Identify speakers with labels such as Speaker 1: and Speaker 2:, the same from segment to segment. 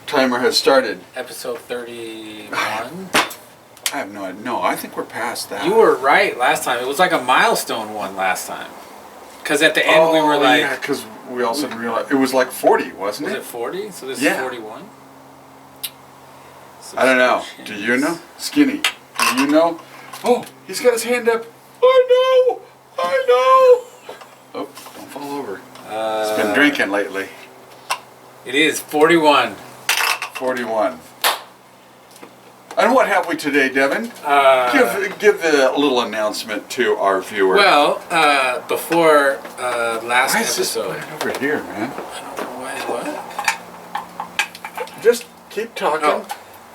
Speaker 1: Timer has started.
Speaker 2: Episode 31.
Speaker 1: I have no idea. No, I think we're past that.
Speaker 2: You were right last time. It was like a milestone one last time. Because at the end we were like...
Speaker 1: yeah, because we also didn't realize... It was like 40, wasn't it?
Speaker 2: Was it 40? So this
Speaker 1: Yeah.
Speaker 2: is 41?
Speaker 1: I don't know. Do you know? Skinny. Do you know? Oh, he's got his hand up. I know! Oh, don't fall over. He's been drinking lately.
Speaker 2: It is 41.
Speaker 1: 41. And what have we today, Devin? Give the little announcement to our viewer.
Speaker 2: Well, before last
Speaker 1: Why is this
Speaker 2: episode...
Speaker 1: right over here, man?
Speaker 2: I don't know what?
Speaker 1: Just keep talking.
Speaker 2: Oh.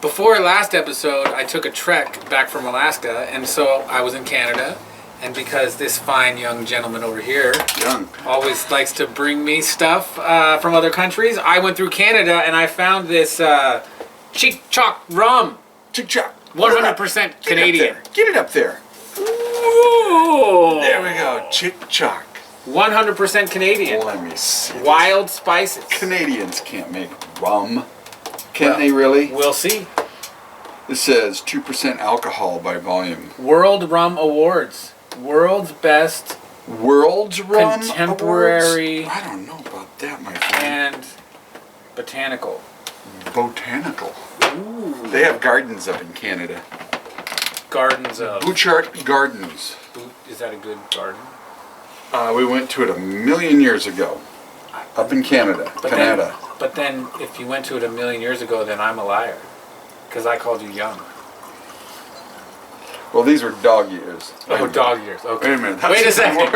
Speaker 2: Before last episode, I took a trek back from Alaska, and so I was in Canada. And because this fine young gentleman over here always likes to bring me stuff from other countries, I went through Canada and I found this Cheek Chalk rum.
Speaker 1: Cheek Chalk.
Speaker 2: 100% Canadian.
Speaker 1: Get it up there.
Speaker 2: Ooh.
Speaker 1: There we go. Cheek Chalk.
Speaker 2: 100% Canadian.
Speaker 1: Let me see.
Speaker 2: Wild spices.
Speaker 1: Canadians can't make rum. Can they really?
Speaker 2: We'll see.
Speaker 1: This says 2% alcohol by volume.
Speaker 2: World Rum Awards. World's best
Speaker 1: World's Rum
Speaker 2: Contemporary
Speaker 1: Awards? I don't know about that, my friend.
Speaker 2: and botanical.
Speaker 1: Botanical.
Speaker 2: Ooh.
Speaker 1: They have gardens up in Canada.
Speaker 2: Gardens of...
Speaker 1: Bouchard Gardens.
Speaker 2: Is that a good garden?
Speaker 1: We went to it 1,000,000 years ago. Up in Canada. Canada.
Speaker 2: But then, if you went to it 1,000,000 years ago, then I'm a liar. Because I called you young.
Speaker 1: Well, these were dog years.
Speaker 2: Oh, dog years. Okay.
Speaker 1: Wait a minute.
Speaker 2: Wait a second.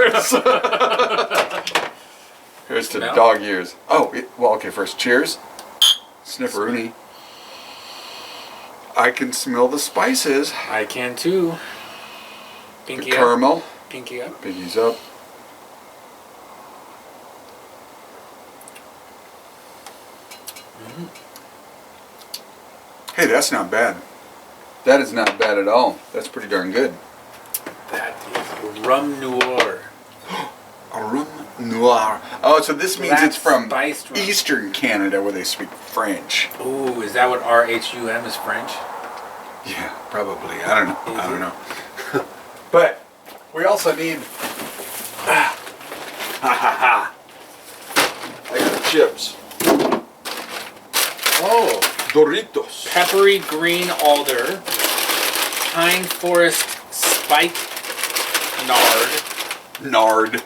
Speaker 1: Here's to
Speaker 2: Smell?
Speaker 1: dog years. Oh, well, okay, first, cheers. Snifferoonie. I can smell the spices.
Speaker 2: I can too.
Speaker 1: The
Speaker 2: Pinky up.
Speaker 1: caramel.
Speaker 2: Pinky up.
Speaker 1: Pinky's up. Hey, that's not bad. That is not bad at all. That's pretty darn good.
Speaker 2: That is rum noir.
Speaker 1: A rum noir. Oh, so this means it's from
Speaker 2: spiced rum.
Speaker 1: Eastern Canada where they speak French.
Speaker 2: Ooh, is that what RHUM is French?
Speaker 1: Yeah, probably. I don't know. I don't know. But we also need... Ha ha ha. I got the chips.
Speaker 2: Oh.
Speaker 1: Doritos.
Speaker 2: Peppery green alder. Pine forest spike nard.
Speaker 1: Nard.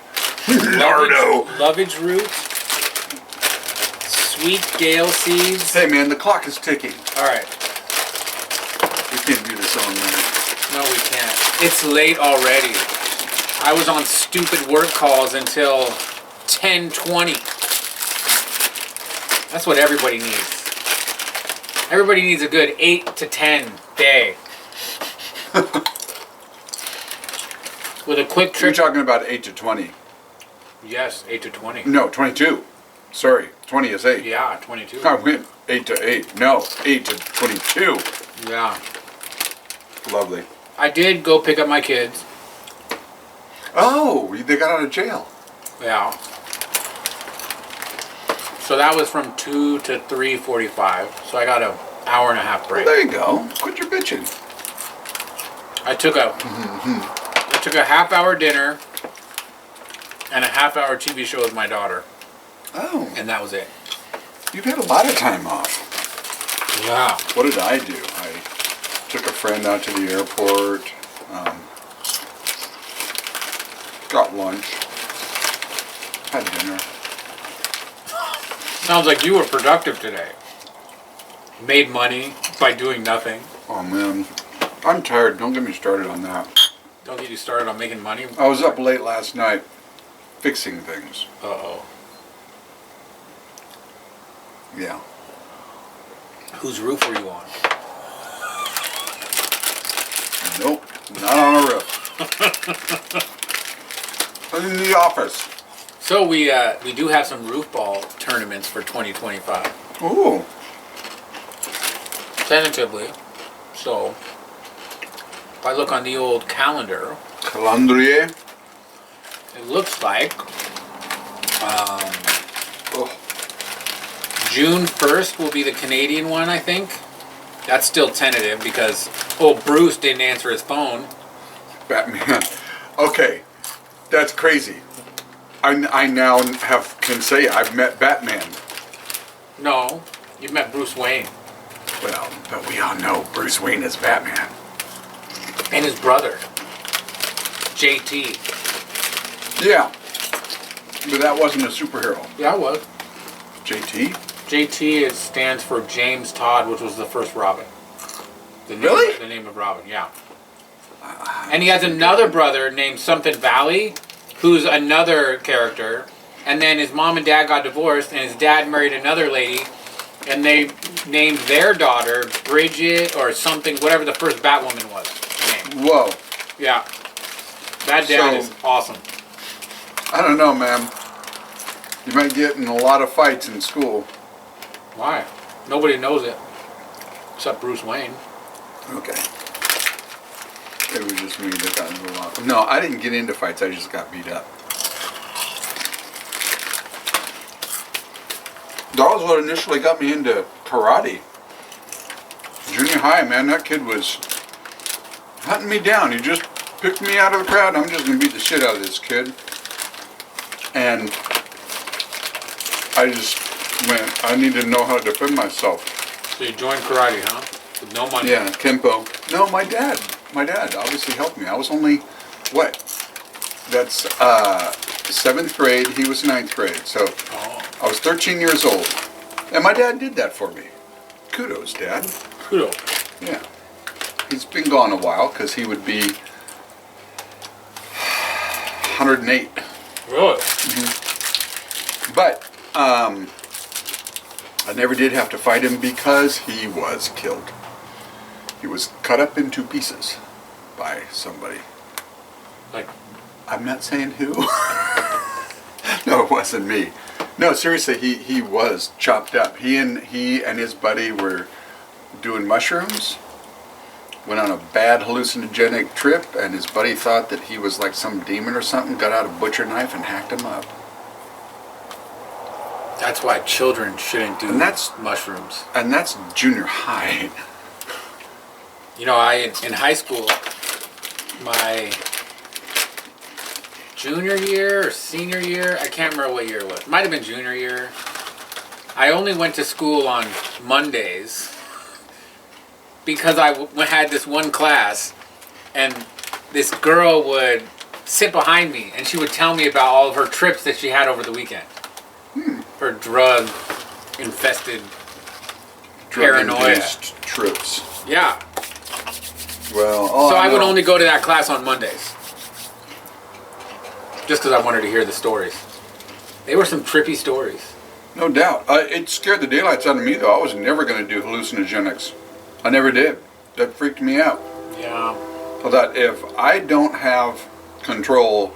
Speaker 1: Nardo.
Speaker 2: Lovage root. Sweet gale seeds.
Speaker 1: Hey man, the clock is ticking.
Speaker 2: Alright.
Speaker 1: We can't do this all night.
Speaker 2: No, we can't. It's late already. I was on stupid work calls until 10:20. That's what everybody needs. Everybody needs a good 8 to 10 day. With a quick
Speaker 1: You're
Speaker 2: trip.
Speaker 1: talking about 8 to 20.
Speaker 2: Yes, 8 to 20.
Speaker 1: No, 22. Sorry, 20 is 8.
Speaker 2: Yeah, 22.
Speaker 1: I went 8 to 8. No, 8 to 22.
Speaker 2: Yeah.
Speaker 1: Lovely.
Speaker 2: I did go pick up my kids.
Speaker 1: Oh, they got out of jail.
Speaker 2: Yeah. So that was from 2 to 3:45. So I got an hour and a half break.
Speaker 1: Well, there you go. Quit your bitching.
Speaker 2: I took a half-hour dinner and a half-hour TV show with my daughter,
Speaker 1: Oh,
Speaker 2: and that was it.
Speaker 1: you've had a lot of time off.
Speaker 2: Yeah.
Speaker 1: What did I do? I took a friend out to the airport, got lunch, had dinner.
Speaker 2: Sounds like you were productive today. Made money by doing nothing.
Speaker 1: Oh man, I'm tired. Don't get me started on that.
Speaker 2: Don't get you started on making money.
Speaker 1: I was up late last night fixing things.
Speaker 2: Uh-oh.
Speaker 1: Yeah.
Speaker 2: Whose roof were you on?
Speaker 1: Nope, not on a roof. I'm in the office.
Speaker 2: So we do have some roof ball tournaments for 2025.
Speaker 1: Ooh.
Speaker 2: Tentatively. So if I look on the old calendar,
Speaker 1: Calendrier.
Speaker 2: it looks like
Speaker 1: Oh.
Speaker 2: June 1st will be the Canadian one, I think. That's still tentative because Bruce didn't answer his phone.
Speaker 1: Batman. Okay, that's crazy. I now can say I've met Batman.
Speaker 2: No, you've met Bruce Wayne.
Speaker 1: Well, but we all know Bruce Wayne is Batman.
Speaker 2: And his brother, JT.
Speaker 1: Yeah, but that wasn't a superhero.
Speaker 2: Yeah, it was.
Speaker 1: JT?
Speaker 2: JT stands for James Todd, which was the first Robin.
Speaker 1: Really?
Speaker 2: The name of Robin, yeah. And he has another brother named something Valley, who's another character. And then his mom and dad got divorced, and his dad married another lady, and they named their daughter Bridget or something, whatever the first Batwoman was. Name.
Speaker 1: Whoa.
Speaker 2: Yeah. That dad is awesome.
Speaker 1: I don't know, man. You might get in a lot of fights in school.
Speaker 2: Why? Nobody knows it. Except Bruce Wayne.
Speaker 1: Okay. It was just me that got into a lot. No, I didn't get into fights. I just got beat up. That was what initially got me into karate. Junior high, man, that kid was hunting me down. He just picked me out of the crowd. I'm just going to beat the shit out of this kid. And I just went, I need to know how to defend myself.
Speaker 2: So you joined karate, huh? With no money.
Speaker 1: Yeah, Kempo. No, my dad obviously helped me. I was only, what? That's 7th grade. He was 9th grade. So I was 13 years old. And my dad did that for me. Kudos, Dad.
Speaker 2: Kudos.
Speaker 1: Yeah. He's been gone a while because he would be 108.
Speaker 2: Really?
Speaker 1: Mm-hmm. But I never did have to fight him because he was killed. He was cut up into pieces by somebody.
Speaker 2: Like?
Speaker 1: I'm not saying who. No, it wasn't me. No, seriously, he was chopped up. He and his buddy were doing mushrooms. Went on a bad hallucinogenic trip, and his buddy thought that he was like some demon or something, got out a butcher knife and hacked him up.
Speaker 2: That's why children shouldn't do mushrooms.
Speaker 1: And that's junior high.
Speaker 2: You know, in high school, my junior year or senior year, I can't remember what year it was. Might have been junior year. I only went to school on Mondays because I had this one class, and this girl would sit behind me, and she would tell me about all of her trips that she had over the weekend. Her drug-infested, paranoia
Speaker 1: trips.
Speaker 2: Yeah.
Speaker 1: Well,
Speaker 2: so I would only go to that class on Mondays. Just because I wanted to hear the stories. They were some trippy stories.
Speaker 1: No doubt. It scared the daylights out of me, though. I was never going to do hallucinogenics. I never did. That freaked me out.
Speaker 2: Yeah.
Speaker 1: I thought if I don't have control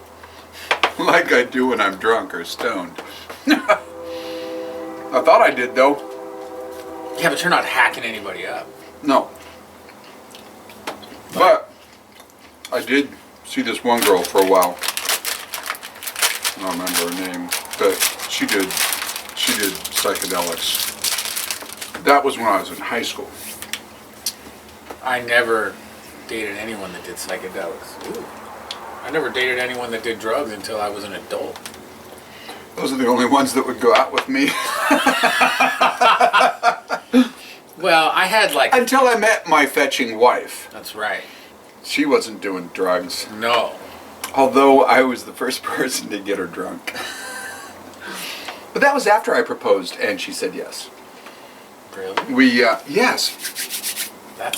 Speaker 1: like I do when I'm drunk or stoned. I thought I did, though.
Speaker 2: Yeah, but you're not hacking anybody up.
Speaker 1: No. But I did see this one girl for a while. I don't remember her name, but she did psychedelics. That was when I was in high school.
Speaker 2: I never dated anyone that did psychedelics. Ooh. I never dated anyone that did drugs until I was an adult.
Speaker 1: Those are the only ones that would go out with me.
Speaker 2: Well, I had like...
Speaker 1: Until I met my fetching wife.
Speaker 2: That's right.
Speaker 1: She wasn't doing drugs.
Speaker 2: No.
Speaker 1: Although I was the first person to get her drunk. But that was after I proposed, and she said yes.
Speaker 2: Really?
Speaker 1: Yes.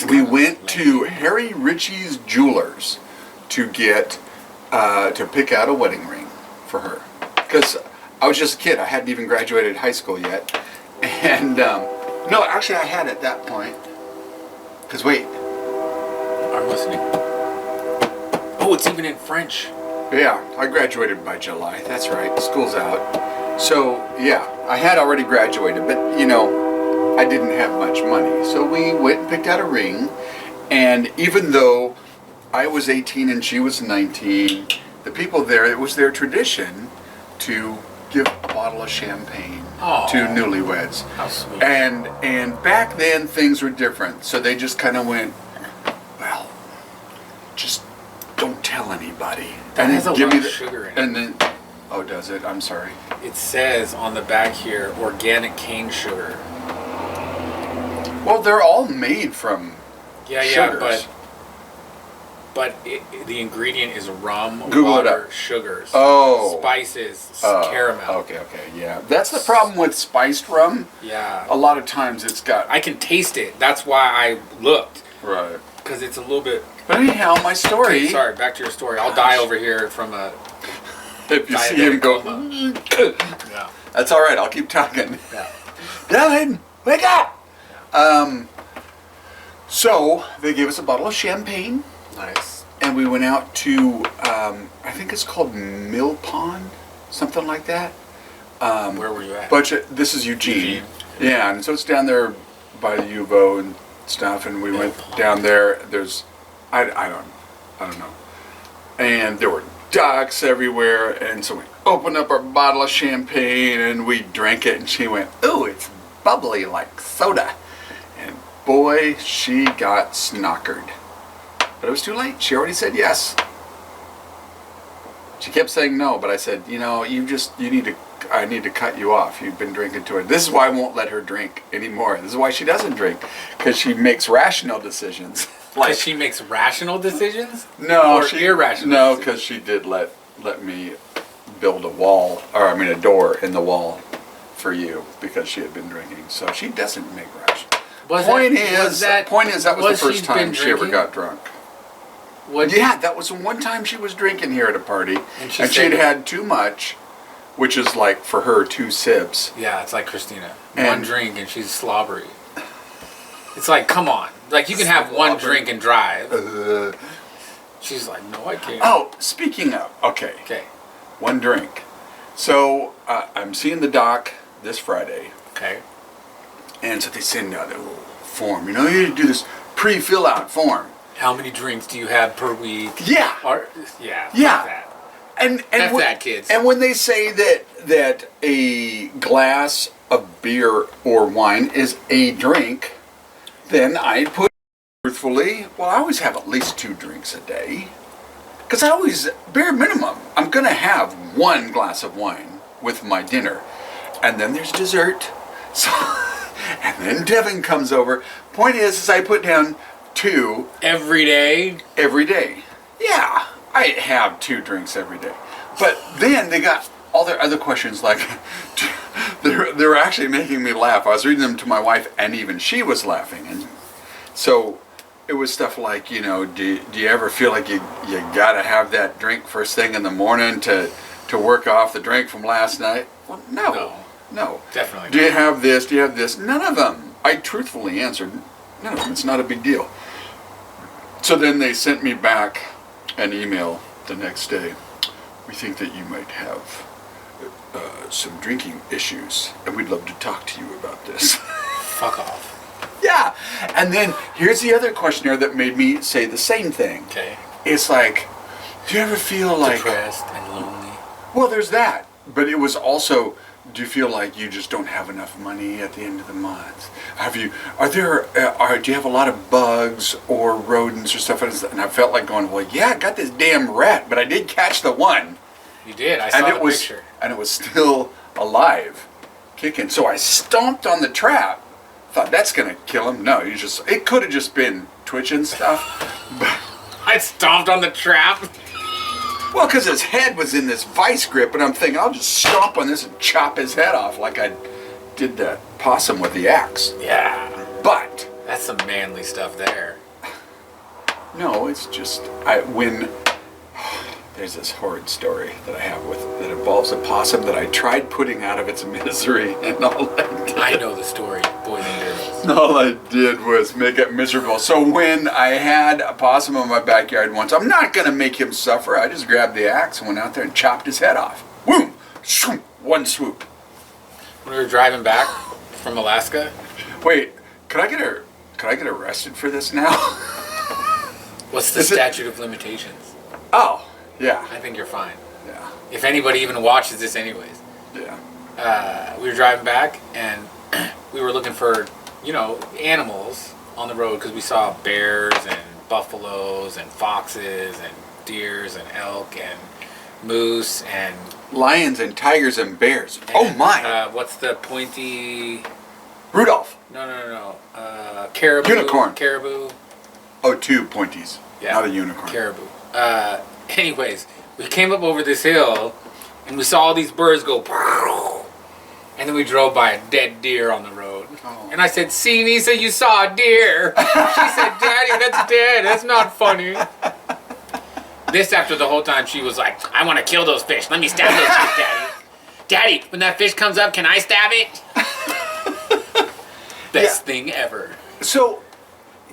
Speaker 2: We
Speaker 1: went to Harry Ritchie's Jewelers to get, to pick out a wedding ring for her. Because I was just a kid. I hadn't even graduated high school yet. And, no, actually I had at that point. Because wait.
Speaker 2: I'm listening. Oh, it's even in French.
Speaker 1: Yeah, I graduated by July. That's right. School's out. So, yeah, I had already graduated. But, you know, I didn't have much money. So we went and picked out a ring. And even though I was 18 and she was 19, the people there, it was their tradition to give a bottle of champagne
Speaker 2: Aw.
Speaker 1: to newlyweds.
Speaker 2: How sweet.
Speaker 1: And back then things were different. So they just kind of went, well, just don't tell anybody.
Speaker 2: That
Speaker 1: and
Speaker 2: has
Speaker 1: then
Speaker 2: a
Speaker 1: give
Speaker 2: lot
Speaker 1: me
Speaker 2: of
Speaker 1: the,
Speaker 2: sugar in it.
Speaker 1: And then, oh, does it? I'm sorry.
Speaker 2: It says on the back here, organic cane sugar.
Speaker 1: Well, they're all made from sugars.
Speaker 2: The ingredient is rum,
Speaker 1: Google it
Speaker 2: water,
Speaker 1: up.
Speaker 2: sugars,
Speaker 1: spices,
Speaker 2: caramel.
Speaker 1: Okay, yeah. That's the problem with spiced rum.
Speaker 2: Yeah.
Speaker 1: A lot of times it's got...
Speaker 2: I can taste it. That's why I looked.
Speaker 1: Right.
Speaker 2: Because it's a little bit...
Speaker 1: But anyhow, my story...
Speaker 2: Okay, sorry, back to your story. I'll die over here from a...
Speaker 1: If you see him go...
Speaker 2: Yeah.
Speaker 1: That's all right. I'll keep talking.
Speaker 2: Yeah.
Speaker 1: Dylan, wake up! Yeah. So, they gave us a bottle of champagne.
Speaker 2: Nice.
Speaker 1: And we went out to, I think it's called Mill Pond, something like that.
Speaker 2: Where were you at?
Speaker 1: This is Eugene. Yeah, and so it's down there by the U of O and stuff, and we went down there. There's, I don't know. And there were ducks everywhere, and so we opened up our bottle of champagne, and we drank it, and she went, ooh, it's bubbly like soda. And boy, she got snockered. But it was too late. She already said yes. She kept saying no, but I said, I need to cut you off. You've been drinking too much. This is why I won't let her drink anymore. This is why she doesn't drink. Because she makes rational decisions.
Speaker 2: Because she makes rational decisions?
Speaker 1: No.
Speaker 2: Or irrational
Speaker 1: No,
Speaker 2: decisions?
Speaker 1: because she did let me build a door in the wall for you because she had been drinking. So she doesn't make rational. Point is, that was the first time she ever got drunk. Yeah, that was the one time she was drinking here at a party, and she'd had too much, which is like for her 2 sips.
Speaker 2: Yeah, it's like Christina. One drink and she's slobbery. It's like, come on. Like, you can have one drink and drive. She's like, no, I can't.
Speaker 1: Oh, speaking of, okay. One drink. So, I'm seeing the doc this Friday.
Speaker 2: Okay.
Speaker 1: And so they send out a little form. You need to do this pre-fill out form.
Speaker 2: How many drinks do you have per week?
Speaker 1: Yeah.
Speaker 2: Yeah.
Speaker 1: That. And
Speaker 2: that, kids.
Speaker 1: And when they say that a glass of beer or wine is a drink, then I put truthfully, well, I always have at least 2 drinks a day. Because I always, bare minimum, I'm going to have 1 glass of wine with my dinner. And then there's dessert. So, and then Devin comes over. Point is I put down 2.
Speaker 2: Every day?
Speaker 1: Every day. Yeah, I have 2 drinks every day. But then they got all their other questions like, they were actually making me laugh. I was reading them to my wife and even she was laughing. And so it was stuff like, do you ever feel like you got to have that drink first thing in the morning to work off the drink from last night? Well, no.
Speaker 2: Definitely not.
Speaker 1: Do you have this? Do you have this? None of them. I truthfully answered, no, it's not a big deal. So then they sent me back an email the next day. We think that you might have some drinking issues, and we'd love to talk to you about this.
Speaker 2: Fuck off.
Speaker 1: Yeah. And then here's the other questionnaire that made me say the same thing.
Speaker 2: Okay.
Speaker 1: It's like, do you ever feel like...
Speaker 2: depressed and lonely?
Speaker 1: Well, there's that. But it was also... Do you feel like you just don't have enough money at the end of the month? Do you have a lot of bugs or rodents or stuff? And I felt like going, well, yeah, I got this damn rat, but I did catch the one.
Speaker 2: You did. I saw the picture.
Speaker 1: And it was still alive, kicking. So I stomped on the trap. Thought that's gonna kill him. No, it could have just been twitching stuff. But
Speaker 2: I stomped on the trap.
Speaker 1: Well, because his head was in this vice grip, and I'm thinking, I'll just stomp on this and chop his head off like I did that possum with the axe.
Speaker 2: Yeah.
Speaker 1: But...
Speaker 2: that's some manly stuff there.
Speaker 1: No, it's just... There's this horrid story that I have that involves a possum that I tried putting out of its misery, and
Speaker 2: I know the story, boys and girls.
Speaker 1: All I did was make it miserable. So when I had a possum in my backyard once, I'm not going to make him suffer. I just grabbed the axe and went out there and chopped his head off. Boom! Shoom! One swoop.
Speaker 2: When we were driving back from Alaska.
Speaker 1: Wait, could I get arrested for this now?
Speaker 2: What's the statute of limitations?
Speaker 1: Oh, yeah.
Speaker 2: I think you're fine.
Speaker 1: Yeah.
Speaker 2: If anybody even watches this anyways.
Speaker 1: Yeah.
Speaker 2: We were driving back, and we were looking for, animals on the road because we saw bears and buffaloes and foxes and deers and elk and moose and
Speaker 1: lions and tigers and bears. Oh my!
Speaker 2: What's the pointy?
Speaker 1: Rudolph.
Speaker 2: No. Caribou.
Speaker 1: Unicorn.
Speaker 2: Caribou.
Speaker 1: Oh, 2 pointies. Yeah. Not a unicorn.
Speaker 2: Caribou. Anyways, we came up over this hill, and we saw all these birds go. And then we drove by a dead deer on the road. Oh. And I said, "See, Nisa, you saw a deer." She said, "Daddy, that's dead. That's not funny." This after the whole time she was like, "I want to kill those fish. Let me stab those fish, Daddy. Daddy, when that fish comes up, can I stab it?" Best thing ever.
Speaker 1: So,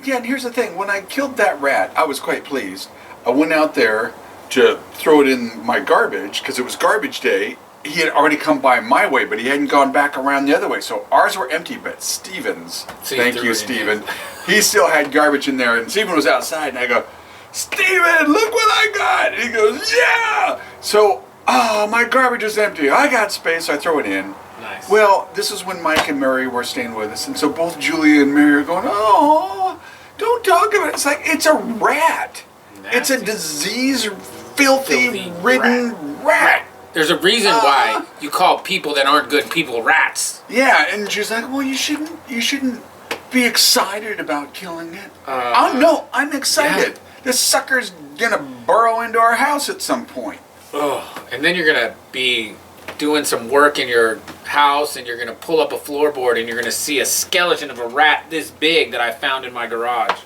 Speaker 1: yeah, and here's the thing. When I killed that rat, I was quite pleased. I went out there to throw it in my garbage because it was garbage day. He had already come by my way, but he hadn't gone back around the other way. So ours were empty, but Steven's, thank you, Steven, he still had garbage in there. And Steven was outside, and I go, "Steven, look what I got!" And he goes, "Yeah!" So, my garbage is empty. I got space, so I throw it in.
Speaker 2: Nice.
Speaker 1: Well, this is when Mike and Mary were staying with us, and so both Julia and Mary are going, "Oh, don't talk about it." It's like, it's a rat. Nasty. It's a disease, filthy ridden rat.
Speaker 2: There's a reason why you call people that aren't good people rats.
Speaker 1: Yeah, and she's like, "Well, you shouldn't be excited about killing it." Oh no, I'm excited. Yeah. This sucker's gonna burrow into our house at some point.
Speaker 2: Oh, and then you're gonna be doing some work in your house, and you're gonna pull up a floorboard, and you're gonna see a skeleton of a rat this big that I found in my garage.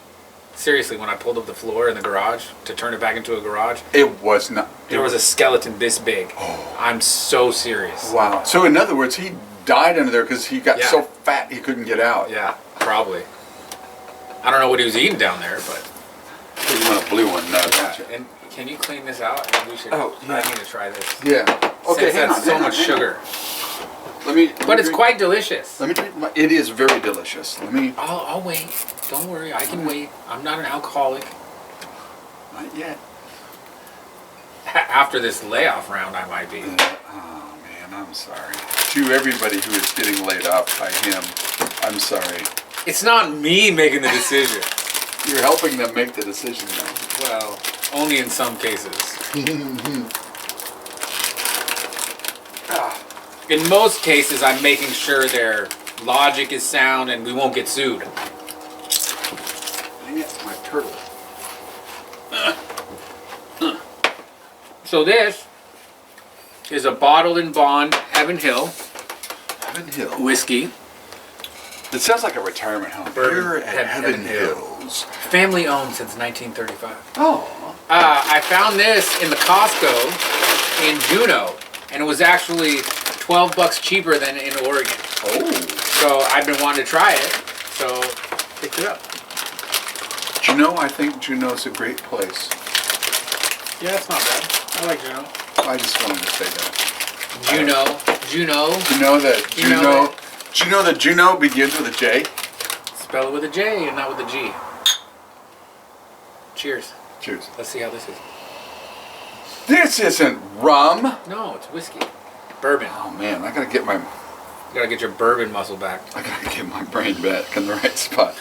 Speaker 2: Seriously, when I pulled up the floor in the garage to turn it back into a garage,
Speaker 1: it was not.
Speaker 2: There was a skeleton this big.
Speaker 1: Oh.
Speaker 2: I'm so serious.
Speaker 1: Wow. So in other words, he died under there because he got so fat he couldn't get out.
Speaker 2: Yeah, probably. I don't know what he was eating down there, but.
Speaker 1: You want a blue one? No, gotcha.
Speaker 2: And can you clean this out? And we should. I need to try this.
Speaker 1: Yeah. Okay.
Speaker 2: Since that's so much sugar. But it's quite delicious.
Speaker 1: Let me drink it is very delicious.
Speaker 2: I'll wait. Don't worry, I can wait. I'm not an alcoholic.
Speaker 1: Not yet.
Speaker 2: After this layoff round, I might be.
Speaker 1: Oh man, I'm sorry. To everybody who is getting laid off by him, I'm sorry.
Speaker 2: It's not me making the decision.
Speaker 1: You're helping them make the decision though.
Speaker 2: Well, only in some cases. In most cases, I'm making sure their logic is sound and we won't get sued.
Speaker 1: Dang it, my turtle.
Speaker 2: So this is a bottled and bond Heaven Hill whiskey.
Speaker 1: It sounds like a retirement home. Here at Heaven Hills.
Speaker 2: Family owned since 1935.
Speaker 1: Oh.
Speaker 2: I found this in the Costco in Juneau, and it was actually $12 cheaper than in Oregon.
Speaker 1: Oh.
Speaker 2: So I've been wanting to try it, so picked it up.
Speaker 1: Juneau, I think Juneau's a great place.
Speaker 2: Yeah, it's not bad. I like Juneau.
Speaker 1: I just wanted to say that.
Speaker 2: Juneau.
Speaker 1: You know that Juneau begins with a J?
Speaker 2: Spell it with a J and not with a G. Cheers.
Speaker 1: Cheers.
Speaker 2: Let's see how this is.
Speaker 1: This isn't rum.
Speaker 2: No, it's whiskey. Bourbon.
Speaker 1: Oh man, I gotta get
Speaker 2: You gotta get your bourbon muscle back.
Speaker 1: I gotta get my brain back in the right spot.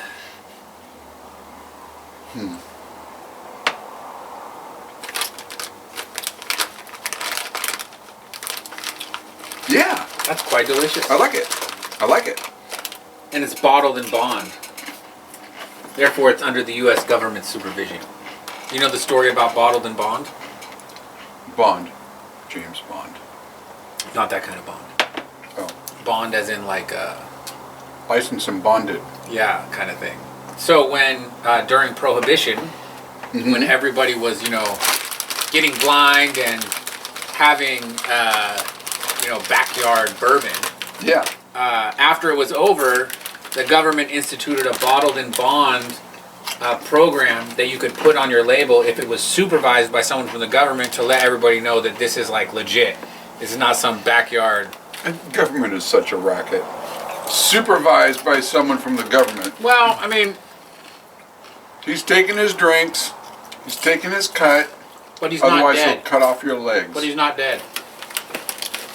Speaker 1: Yeah.
Speaker 2: That's quite delicious.
Speaker 1: I like it.
Speaker 2: And it's bottled in bond. Therefore, it's under the U.S. government supervision. You know the story about bottled in bond?
Speaker 1: Bond. James Bond.
Speaker 2: Not that kind of bond.
Speaker 1: Oh.
Speaker 2: Bond as in like
Speaker 1: licensed and bonded.
Speaker 2: Yeah, kind of thing. So when, during Prohibition, when everybody was, getting blind and having, backyard bourbon.
Speaker 1: Yeah.
Speaker 2: After it was over, the government instituted a bottled in bond program that you could put on your label if it was supervised by someone from the government to let everybody know that this is like legit. This is not some backyard.
Speaker 1: And government is such a racket. Supervised by someone from the government.
Speaker 2: Well, I mean...
Speaker 1: He's taking his drinks. He's taking his cut.
Speaker 2: But he's not dead.
Speaker 1: Otherwise he'll cut off your legs.
Speaker 2: But he's not dead.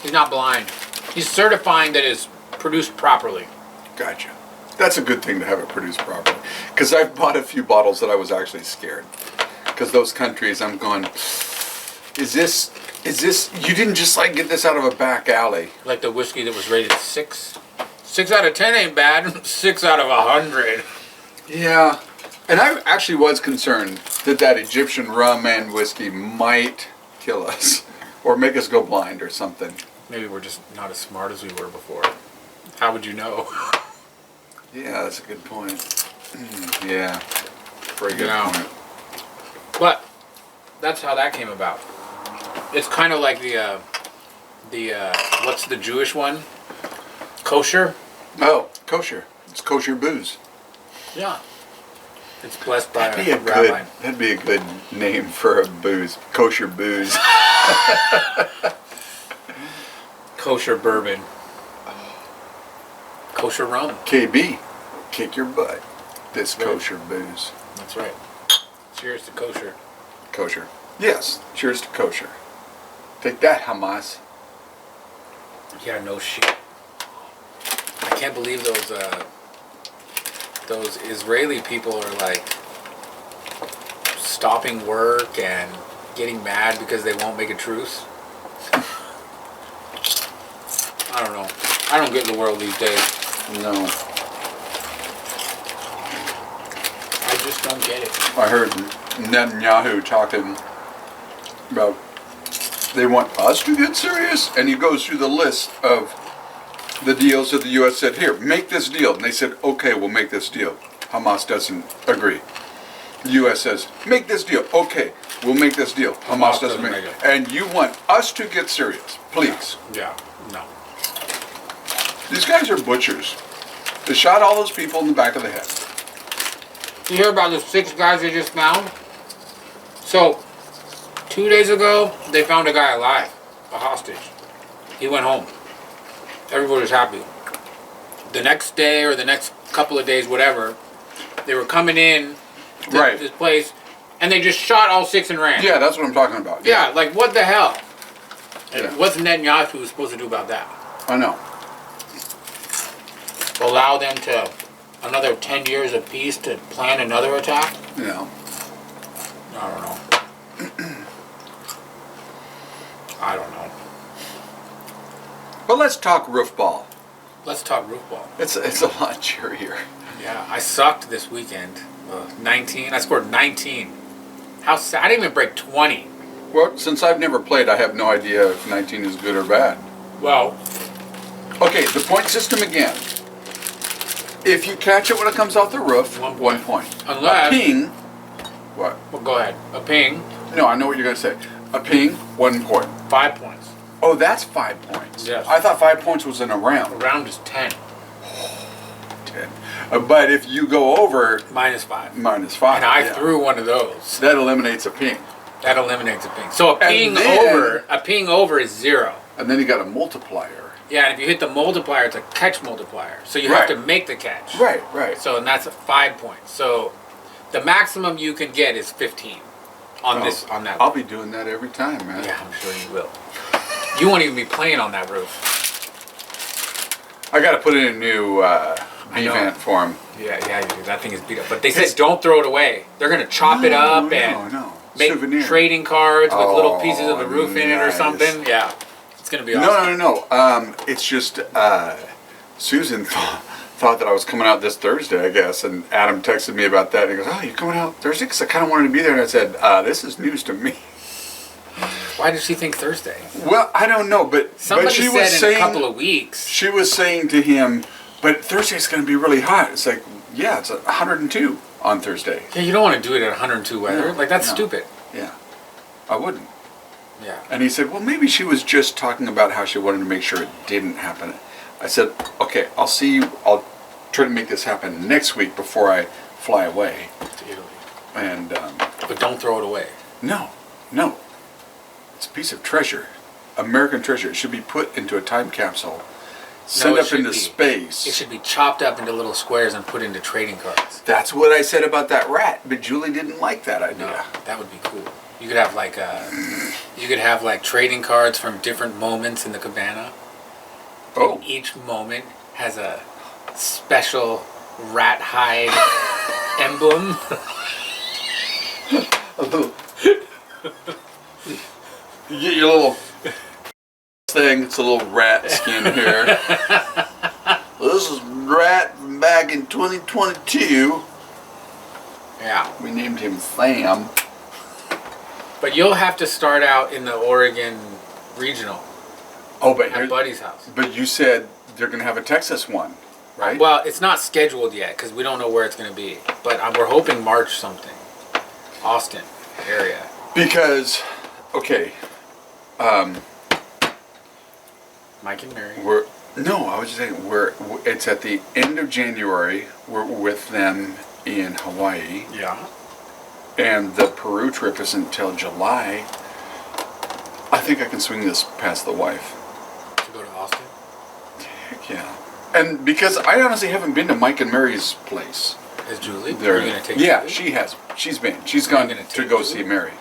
Speaker 2: He's not blind. He's certifying that it's produced properly.
Speaker 1: Gotcha. That's a good thing to have it produced properly. Because I've bought a few bottles that I was actually scared. Because those countries, I'm going, is this, you didn't just like get this out of a back alley.
Speaker 2: Like the whiskey that was rated 6. 6 out of 10 ain't bad. 6 out of 100.
Speaker 1: Yeah. And I actually was concerned that Egyptian rum and whiskey might kill us. Or make us go blind or something.
Speaker 2: Maybe we're just not as smart as we were before. How would you know?
Speaker 1: Yeah, that's a good point. Yeah. Very good point.
Speaker 2: But that's how that came about. It's kind of like the what's the Jewish one? Kosher?
Speaker 1: Oh, kosher. It's kosher booze.
Speaker 2: Yeah. It's blessed by
Speaker 1: That'd be
Speaker 2: a rabbi.
Speaker 1: That'd be a good name for a booze. Kosher booze.
Speaker 2: Kosher bourbon. Kosher rum.
Speaker 1: KB. Kick your butt. This kosher booze.
Speaker 2: That's right. Cheers to kosher.
Speaker 1: Kosher. Yes. Cheers to kosher. Take that, Hamas.
Speaker 2: Yeah, no shit. I can't believe those Israeli people are like stopping work and getting mad because they won't make a truce. I don't know. I don't get the world these days.
Speaker 1: No.
Speaker 2: I just don't get it.
Speaker 1: I heard Netanyahu talking about they want us to get serious, and he goes through the list of the deals that the U.S. said, here, make this deal. And they said, okay, we'll make this deal. Hamas doesn't agree. The U.S. says, make this deal. Okay, we'll make this deal. Hamas doesn't make it. And you want us to get serious, please.
Speaker 2: Yeah, no.
Speaker 1: These guys are butchers. They shot all those people in the back of the head.
Speaker 2: You hear about the 6 guys they just found? So, 2 days ago, they found a guy alive, a hostage. He went home. Everybody was happy. The next day or the next couple of days, whatever, they were coming in to this place, and they just shot all 6 and ran.
Speaker 1: Yeah, that's what I'm talking about.
Speaker 2: Yeah, like what the hell? And
Speaker 1: Yeah.
Speaker 2: what's Netanyahu supposed to do about that?
Speaker 1: I know.
Speaker 2: Allow them to another 10 years of peace to plan another attack?
Speaker 1: Yeah.
Speaker 2: I don't know. I don't know.
Speaker 1: But let's talk roof ball.
Speaker 2: Let's talk roof ball.
Speaker 1: It's a lot cheerier.
Speaker 2: Yeah, I sucked this weekend. 19. I scored 19. How sad? I didn't even break 20.
Speaker 1: Well, since I've never played, I have no idea if 19 is good or bad.
Speaker 2: Well,
Speaker 1: Okay, the point system again. If you catch it when it comes off the roof, 1 point.
Speaker 2: Unless...
Speaker 1: A ping. What?
Speaker 2: Well, go ahead. A ping,
Speaker 1: No, I know what you're going to say. A ping, 1 point.
Speaker 2: 5 points.
Speaker 1: Oh, that's 5 points.
Speaker 2: Yes.
Speaker 1: I thought 5 points was in a
Speaker 2: A
Speaker 1: round.
Speaker 2: round is 10.
Speaker 1: 10. But if you go over,
Speaker 2: Minus 5.
Speaker 1: minus 5.
Speaker 2: And I
Speaker 1: yeah.
Speaker 2: threw one of those.
Speaker 1: That eliminates a ping.
Speaker 2: That eliminates a ping. So
Speaker 1: then-
Speaker 2: a ping over is 0.
Speaker 1: And then you got a multiplier.
Speaker 2: Yeah, and if you hit the multiplier, it's a catch multiplier. So you have to make the catch.
Speaker 1: Right, right.
Speaker 2: So, and that's 5 points. So the maximum you can get is 15 on on that.
Speaker 1: I'll be doing that every time, man.
Speaker 2: Yeah, I'm sure you will. You won't even be playing on that roof.
Speaker 1: I got to put in a new event for him.
Speaker 2: Yeah, you do. That thing is beat up. But they said don't throw it away. They're going to chop it up and make
Speaker 1: Souvenir.
Speaker 2: trading cards with little pieces of the roof in it or
Speaker 1: nice.
Speaker 2: something. Yeah, it's going to be awesome.
Speaker 1: No. It's just Susan thought that I was coming out this Thursday, I guess, and Adam texted me about that. And he goes, "Oh, you're coming out Thursday?" Because I kind of wanted to be there, and I said, "This is news to me."
Speaker 2: Why did she think Thursday?
Speaker 1: Well, I don't know, but
Speaker 2: Somebody
Speaker 1: she
Speaker 2: said
Speaker 1: was
Speaker 2: in
Speaker 1: saying,
Speaker 2: a couple of weeks.
Speaker 1: She was saying to him, "But Thursday's going to be really hot." It's like, yeah, it's 102 on Thursday.
Speaker 2: Yeah, you don't want to do it at 102 weather.
Speaker 1: No,
Speaker 2: that's
Speaker 1: no.
Speaker 2: stupid.
Speaker 1: Yeah, I wouldn't.
Speaker 2: Yeah.
Speaker 1: And he said, well, maybe she was just talking about how she wanted to make sure it didn't happen. I said, okay, I'll see you. I'll try to make this happen next week before I fly away.
Speaker 2: To Italy.
Speaker 1: And
Speaker 2: But don't throw it away.
Speaker 1: no, it's a piece of treasure, American treasure. It should be put into a time capsule, sent
Speaker 2: it
Speaker 1: up
Speaker 2: should
Speaker 1: into
Speaker 2: be.
Speaker 1: space.
Speaker 2: It should be chopped up into little squares and put into trading cards.
Speaker 1: That's what I said about that rat, but Julie didn't like that idea.
Speaker 2: No, that would be cool. You could have like trading cards from different moments in the cabana.
Speaker 1: Oh.
Speaker 2: And each moment has a special rat hide emblem.
Speaker 1: A little. You get your little thing. It's a little rat skin here. This is rat from back in 2022.
Speaker 2: Yeah.
Speaker 1: We named him Sam.
Speaker 2: But you'll have to start out in the Oregon regional
Speaker 1: Oh, but
Speaker 2: at Buddy's house.
Speaker 1: But you said they're gonna have a Texas one, right?
Speaker 2: Well, it's not scheduled yet because we don't know where it's going to be. But we're hoping March something. Austin area.
Speaker 1: Because, okay,
Speaker 2: Mike and Mary.
Speaker 1: I was just saying it's at the end of January. We're with them in Hawaii,
Speaker 2: Yeah.
Speaker 1: and the Peru trip isn't until July. I think I can swing this past the wife.
Speaker 2: To go to Austin?
Speaker 1: Heck yeah. And because I honestly haven't been to Mike and Mary's place.
Speaker 2: Is Julie?
Speaker 1: They're-
Speaker 2: Are you going to take
Speaker 1: yeah,
Speaker 2: Julie?
Speaker 1: she has. She's been. She's gone
Speaker 2: gonna
Speaker 1: to
Speaker 2: take
Speaker 1: go
Speaker 2: Julie?
Speaker 1: see Mary.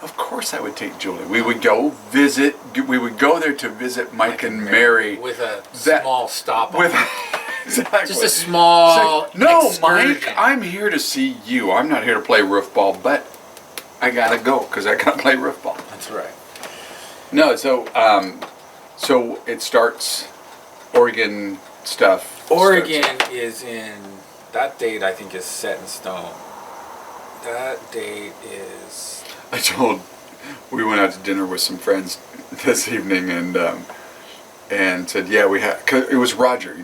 Speaker 1: Of course I would take Julie. We would go visit. We would go there to visit Mike and Mary.
Speaker 2: With a
Speaker 1: That-
Speaker 2: small stop
Speaker 1: With
Speaker 2: on.
Speaker 1: exactly.
Speaker 2: Just a small
Speaker 1: no,
Speaker 2: excursion.
Speaker 1: Mike, I'm here to see you. I'm not here to play roof ball, but I gotta go because I gotta play roof ball.
Speaker 2: That's right.
Speaker 1: No, so it starts Oregon stuff.
Speaker 2: Oregon
Speaker 1: starts.
Speaker 2: is in... That date, I think, is set in stone. That date is...
Speaker 1: We went out to dinner with some friends this evening and said, yeah, we had, cause it was Roger,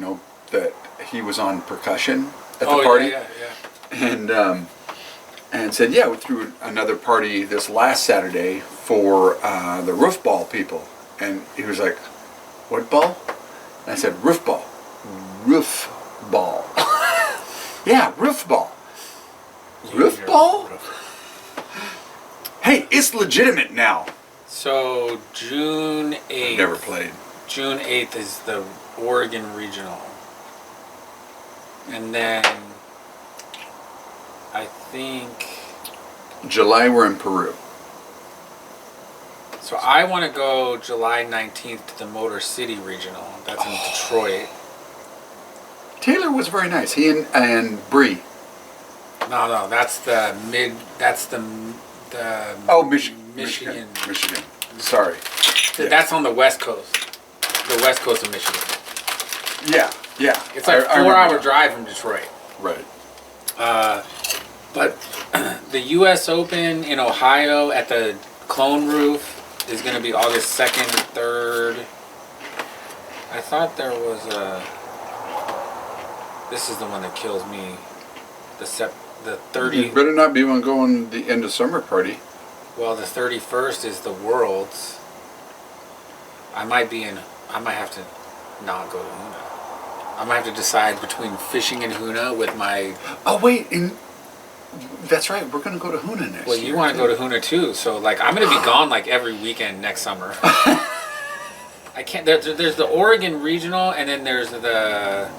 Speaker 1: that he was on percussion at the party.
Speaker 2: Yeah.
Speaker 1: And said, yeah, we threw another party this last Saturday for the roof ball people. And he was like, what ball? And I said, roof ball. Roof ball. Yeah, roof ball. Roof ball? Hey, it's legitimate now.
Speaker 2: So, June 8th...
Speaker 1: I've never played.
Speaker 2: June 8th is the Oregon Regional. And then... I think...
Speaker 1: July, we're in Peru.
Speaker 2: So I want to go July 19th to the Motor City Regional. That's in Detroit.
Speaker 1: Taylor was very nice. He and Bree.
Speaker 2: No, that's the mid... That's the
Speaker 1: Oh,
Speaker 2: Michigan.
Speaker 1: Michigan. Sorry.
Speaker 2: That's on the West Coast. The West Coast of Michigan.
Speaker 1: Yeah.
Speaker 2: It's like a 4-hour drive from Detroit.
Speaker 1: Right.
Speaker 2: But the U.S. Open in Ohio at the Clone Roof is going to be August 2nd and 3rd. I thought there was a... This is the one that kills me. The 30...
Speaker 1: You better not be one going the end of summer party.
Speaker 2: Well, the 31st is the Worlds. I might have to not go to Huna. I might have to decide between fishing in Huna with my...
Speaker 1: Oh, wait. That's right. We're going to go to Huna next
Speaker 2: Well,
Speaker 1: year.
Speaker 2: you want to go to Huna too, so I'm going to be gone every weekend next summer. I can't... There's the Oregon Regional, and then there's the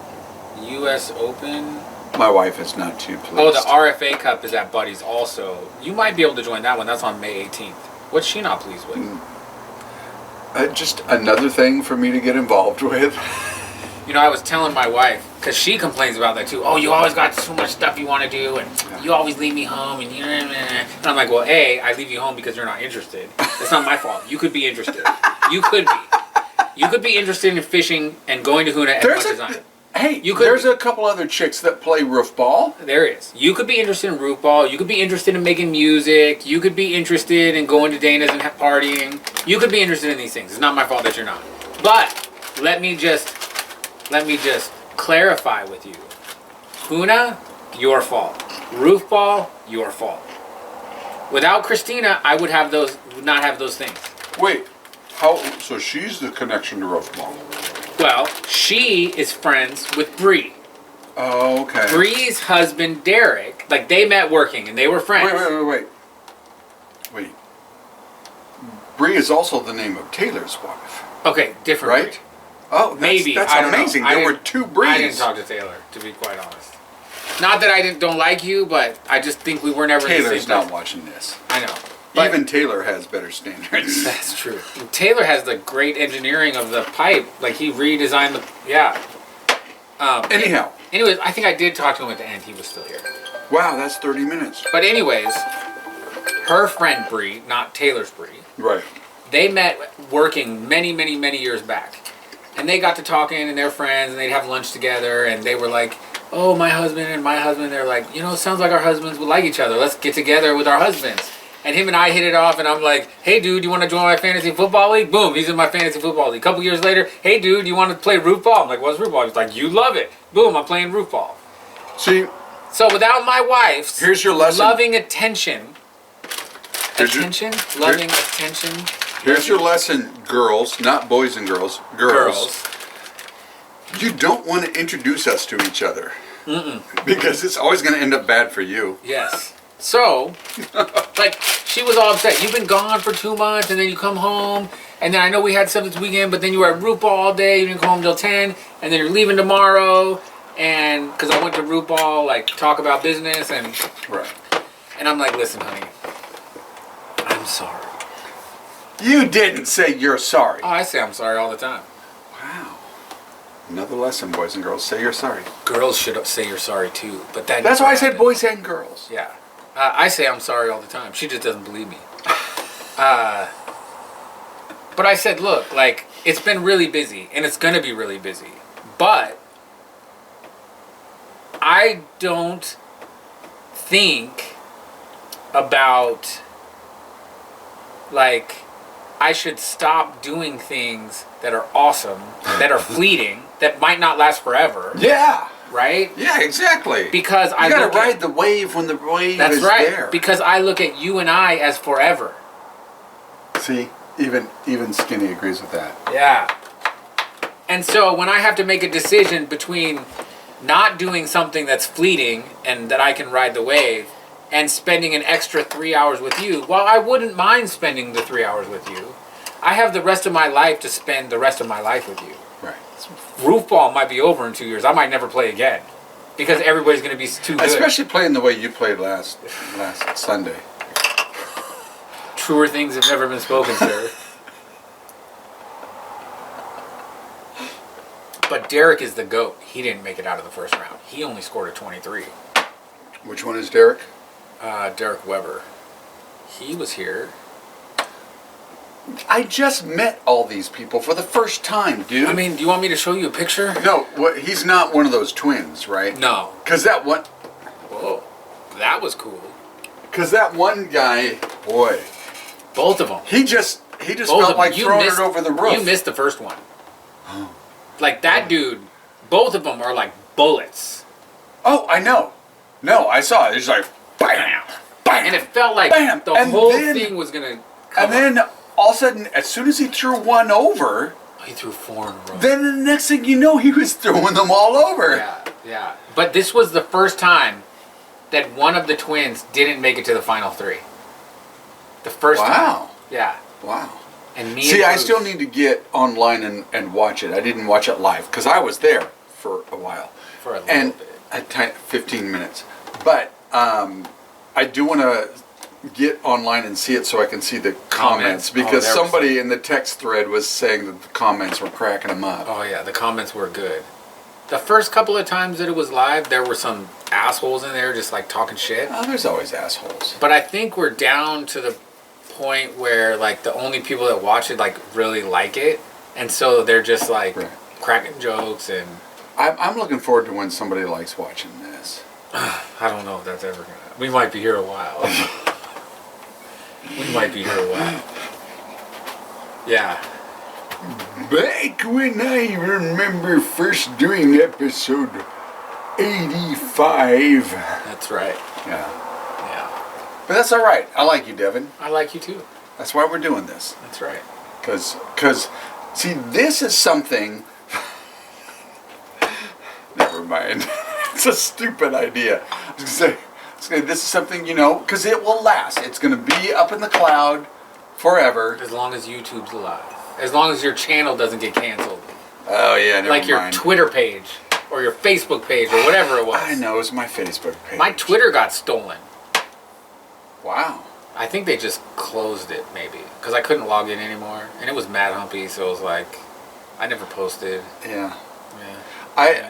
Speaker 2: U.S. Open...
Speaker 1: My wife is not too pleased.
Speaker 2: Oh, the RFA Cup is at Buddy's also. You might be able to join that one. That's on May 18th. What's she not pleased with?
Speaker 1: Just another thing for me to get involved with.
Speaker 2: I was telling my wife, because she complains about that too. Oh, you always got so much stuff you want to do, and you always leave me home, and and I'm like, well, I leave you home because you're not interested. It's not my fault. You could be interested. You could be. You could be interested in fishing and going to Huna as much as I am.
Speaker 1: Hey, there's a couple other chicks that play roof ball.
Speaker 2: There is. You could be interested in roof ball. You could be interested in making music. You could be interested in going to Dana's and partying. You could be interested in these things. It's not my fault that you're not. But let me just clarify with you. Huna, your fault. Roof ball, your fault. Without Christina, I would not have those things.
Speaker 1: Wait, how? So she's the connection to roof ball.
Speaker 2: Well, she is friends with Bree.
Speaker 1: Oh, okay.
Speaker 2: Bree's husband, Derek, they met working and they were friends.
Speaker 1: Wait. Bree is also the name of Taylor's wife.
Speaker 2: Okay, different
Speaker 1: right?
Speaker 2: Bree.
Speaker 1: Oh,
Speaker 2: maybe.
Speaker 1: That's
Speaker 2: I don't
Speaker 1: amazing.
Speaker 2: know.
Speaker 1: There were two Brees.
Speaker 2: I didn't talk to Taylor, to be quite honest. Not that I don't like you, but I just think we were never in the same
Speaker 1: Taylor's not
Speaker 2: place.
Speaker 1: watching this.
Speaker 2: I know.
Speaker 1: Even Taylor has better standards.
Speaker 2: That's true. Taylor has the great engineering of the pipe. Like, he redesigned the... Yeah.
Speaker 1: Anyhow.
Speaker 2: Anyways, I think I did talk to him at the end. He was still here.
Speaker 1: Wow, that's 30 minutes.
Speaker 2: But anyways, her friend Bree, not Taylor's Bree.
Speaker 1: Right.
Speaker 2: They met working many, many, many years back. And they got to talking, and they're friends, and they'd have lunch together, and they were like, oh, my husband and my husband, they're like, it sounds like our husbands would like each other. Let's get together with our husbands. And him and I hit it off, and I'm like, hey, dude, you want to join my fantasy football league? Boom, he's in my fantasy football league. A couple years later, hey, dude, you want to play roof ball? I'm like, what's roof ball? He's like, you love it. Boom, I'm playing roof ball.
Speaker 1: See,
Speaker 2: so without my wife's
Speaker 1: here's your lesson.
Speaker 2: Loving attention. Attention? Loving attention.
Speaker 1: Here's your lesson, girls, not boys and girls. Girls. You don't want to introduce us to each other. Because it's always going to end up bad for you.
Speaker 2: Yes. So, like, she was all upset. You've been gone for 2 months, and then you come home, and then I know we had stuff this weekend, but then you were at Root Ball all day, you didn't come home until 10, and then you're leaving tomorrow, and because I went to Root Ball, like, talk about business, and...
Speaker 1: Right.
Speaker 2: And I'm like, listen, honey, I'm sorry.
Speaker 1: You didn't say you're sorry.
Speaker 2: Oh, I say I'm sorry all the time.
Speaker 1: Wow. Another lesson, boys and girls. Say you're sorry.
Speaker 2: Girls should say you're sorry, too, but
Speaker 1: that's why I said boys and girls.
Speaker 2: Yeah. I say I'm sorry all the time. She just doesn't believe me. But I said, look, like, it's been really busy, and it's going to be really busy. But I don't think about, like, I should stop doing things that are awesome, that are fleeting, that might not last forever.
Speaker 1: Yeah.
Speaker 2: Right?
Speaker 1: Yeah, exactly.
Speaker 2: Because
Speaker 1: you gotta ride the wave when the wave is
Speaker 2: right.
Speaker 1: there.
Speaker 2: Because I look at you and I as forever.
Speaker 1: See, even Skinny agrees with that.
Speaker 2: Yeah. And so when I have to make a decision between not doing something that's fleeting and that I can ride the wave and spending an extra 3 hours with you, well, I wouldn't mind spending the 3 hours with you. I have the rest of my life to spend the rest of my life with you.
Speaker 1: Right.
Speaker 2: Roof ball might be over in 2 years. I might never play again because everybody's going to be too good.
Speaker 1: Especially playing the way you played last Sunday.
Speaker 2: Truer things have never been spoken, sir. But Derek is the GOAT. He didn't make it out of the first round. He only scored a 23.
Speaker 1: Which one is Derek?
Speaker 2: Derek Weber. He was here.
Speaker 1: I just met all these people for the first time, dude.
Speaker 2: I mean, do you want me to show you a picture?
Speaker 1: No, he's not one of those twins, right?
Speaker 2: No.
Speaker 1: Because that one...
Speaker 2: Whoa. That was cool.
Speaker 1: Because that one guy, boy...
Speaker 2: Both of them.
Speaker 1: He just felt like throwing it over the roof.
Speaker 2: You missed the first one. Like, that dude, both of them are like bullets.
Speaker 1: Oh, I know. No, I saw it. It's like, bam, bam.
Speaker 2: And it felt like
Speaker 1: bam.
Speaker 2: the whole thing was going to come
Speaker 1: And then, all of a sudden, as soon as he threw one over...
Speaker 2: He threw 4 in a row.
Speaker 1: Then the next thing you know, he was throwing them all over.
Speaker 2: Yeah, yeah. But this was the first time that one of the twins didn't make it to the final 3. The first time.
Speaker 1: Wow.
Speaker 2: Yeah.
Speaker 1: Wow.
Speaker 2: And me
Speaker 1: See,
Speaker 2: and
Speaker 1: I still need to get online and watch it. I didn't watch it live because I was there for a while.
Speaker 2: For a little bit.
Speaker 1: 15 minutes. But I do want to get online and see it so I can see the comments because somebody in the text thread was saying that the comments were cracking them up.
Speaker 2: Oh, yeah. The comments were good. The first couple of times that it was live, there were some assholes in there just like talking shit.
Speaker 1: Oh, there's always assholes.
Speaker 2: But I think we're down to the point where like the only people that watch it like really like it, and so they're just like cracking jokes. And
Speaker 1: I'm looking forward to when somebody likes watching this.
Speaker 2: I don't know if that's ever gonna. We might be here a while. We might be here a while. Yeah.
Speaker 1: Back when I remember first doing episode 85.
Speaker 2: That's right.
Speaker 1: Yeah.
Speaker 2: Yeah.
Speaker 1: But that's all right. I like you, Devin.
Speaker 2: I like you too.
Speaker 1: That's why we're doing this.
Speaker 2: That's right.
Speaker 1: Because, see, this is something... Never mind. It's a stupid idea. I was going to say, this is something, because it will last. It's going to be up in the cloud forever.
Speaker 2: As long as YouTube's alive. As long as your channel doesn't get canceled.
Speaker 1: Oh, yeah, never
Speaker 2: mind. Like your Twitter page or your Facebook page or whatever it was.
Speaker 1: I know, it was my Facebook page.
Speaker 2: My Twitter got stolen.
Speaker 1: Wow.
Speaker 2: I think they just closed it, maybe. Because I couldn't log in anymore. And it was mad humpy, so it was like, I never posted.
Speaker 1: Yeah.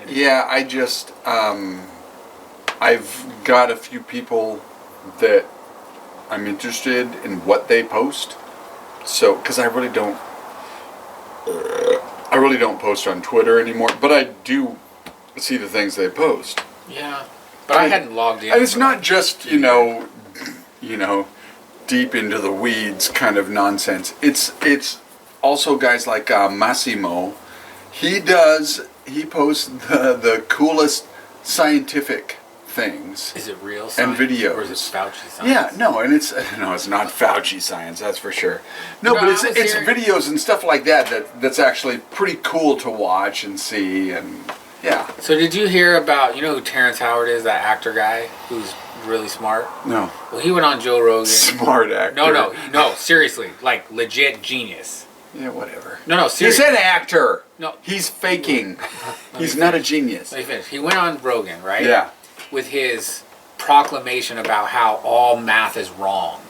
Speaker 2: Yeah.
Speaker 1: I just, I've got a few people that I'm interested in what they post. So, because I really don't post on Twitter anymore, but I do see the things they post.
Speaker 2: Yeah. But I hadn't logged in.
Speaker 1: And it's not just, you know, deep into the weeds kind of nonsense. It's also guys like Massimo. He posts the coolest scientific things.
Speaker 2: Is it real
Speaker 1: And
Speaker 2: science?
Speaker 1: videos.
Speaker 2: Or is it Fauci science?
Speaker 1: Yeah, no, and it's not Fauci science, that's for sure. No, but it's videos and stuff like that's actually pretty cool to watch and see, and yeah.
Speaker 2: So did you hear about, you know who Terrence Howard is, that actor guy who's really smart?
Speaker 1: No.
Speaker 2: Well, he went on Joe Rogan.
Speaker 1: Smart actor.
Speaker 2: No, seriously, like legit genius.
Speaker 1: Yeah, whatever.
Speaker 2: No, seriously.
Speaker 1: He's an actor.
Speaker 2: No.
Speaker 1: He's faking. He's not a genius.
Speaker 2: Let me finish. He went on Rogan, right?
Speaker 1: Yeah.
Speaker 2: With his proclamation about how all math is wrong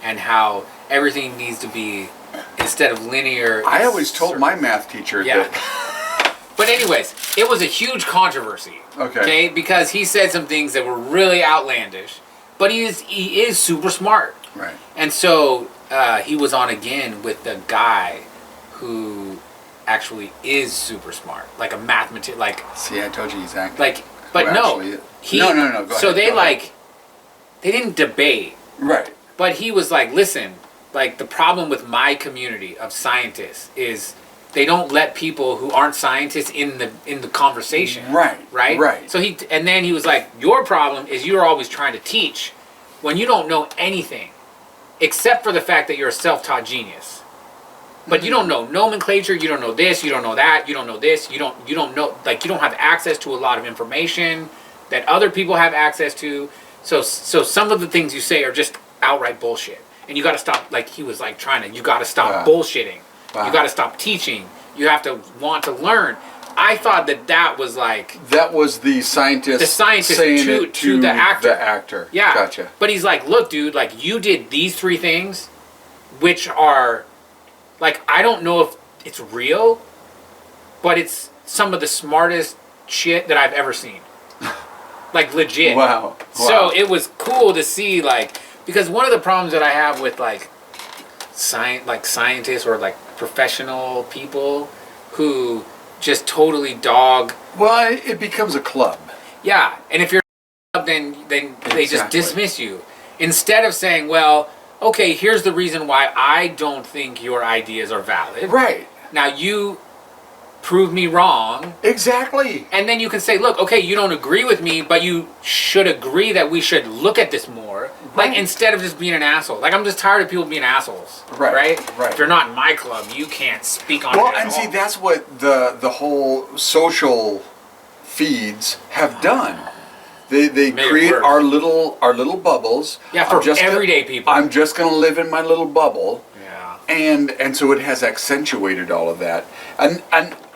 Speaker 2: and how everything needs to be, instead of linear.
Speaker 1: I always told my math teacher that.
Speaker 2: But anyways, it was a huge controversy. Okay. Because he said some things that were really outlandish, but he is super smart.
Speaker 1: Right.
Speaker 2: And so he was on again with the guy who actually is super smart, like a mathematician. Like,
Speaker 1: see, I told you he's acting.
Speaker 2: Like, but no.
Speaker 1: No. Go ahead.
Speaker 2: So they they didn't debate.
Speaker 1: Right.
Speaker 2: But he was like, listen, like the problem with my community of scientists is they don't let people who aren't scientists in the conversation.
Speaker 1: Right.
Speaker 2: So then he was like, your problem is you're always trying to teach when you don't know anything except for the fact that you're a self-taught genius. But you don't know nomenclature, you don't know this, you don't know that, you don't know this, you don't know, like, you don't have access to a lot of information that other people have access to. So some of the things you say are just outright bullshit. And you got to stop, like he was like you got to stop bullshitting. Wow. You got to stop teaching. You have to want to learn. I thought that was like...
Speaker 1: That was the scientist
Speaker 2: saying it to the actor.
Speaker 1: The actor.
Speaker 2: Yeah.
Speaker 1: Gotcha.
Speaker 2: But he's like, look, dude, like you did these 3 things, which are, like, I don't know if it's real, but it's some of the smartest shit that I've ever seen. Like, legit.
Speaker 1: Wow.
Speaker 2: So it was cool to see, like, because one of the problems that I have with, like, scientists or, like, professional people who just totally dog.
Speaker 1: Well, it becomes a club.
Speaker 2: Yeah, and if you're a club, then they just dismiss you. Instead of saying, well, okay, here's the reason why I don't think your ideas are valid.
Speaker 1: Right.
Speaker 2: Now you prove me wrong.
Speaker 1: Exactly.
Speaker 2: And then you can say, look, okay, you don't agree with me, but you should agree that we should look at this more. Right. Like, instead of just being an asshole. Like, I'm just tired of people being assholes. Right. If you're not in my club, you can't speak on it at all.
Speaker 1: See, that's what the whole social feeds have done. They create our little bubbles.
Speaker 2: Yeah, for everyday people.
Speaker 1: I'm just going to live in my little bubble.
Speaker 2: Yeah.
Speaker 1: And so it has accentuated all of that. And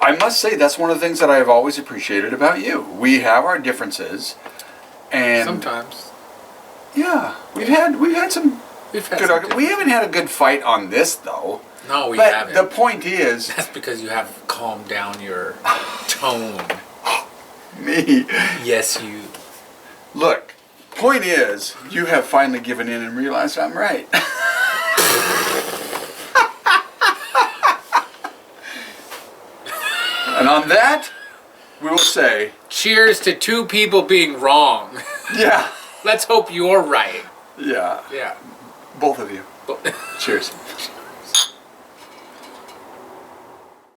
Speaker 1: I must say that's one of the things that I've always appreciated about you. We have our differences, and
Speaker 2: sometimes.
Speaker 1: Yeah, we've had some good arguments. We haven't had a good fight on this though.
Speaker 2: No, we haven't.
Speaker 1: The point is,
Speaker 2: that's because you have calmed down your tone.
Speaker 1: Me?
Speaker 2: Yes, you.
Speaker 1: Look, point is, you have finally given in and realized I'm right. And on that, we will say...
Speaker 2: Cheers to 2 people being wrong.
Speaker 1: Yeah.
Speaker 2: Let's hope you're right.
Speaker 1: Yeah.
Speaker 2: Yeah.
Speaker 1: Both of you. Cheers.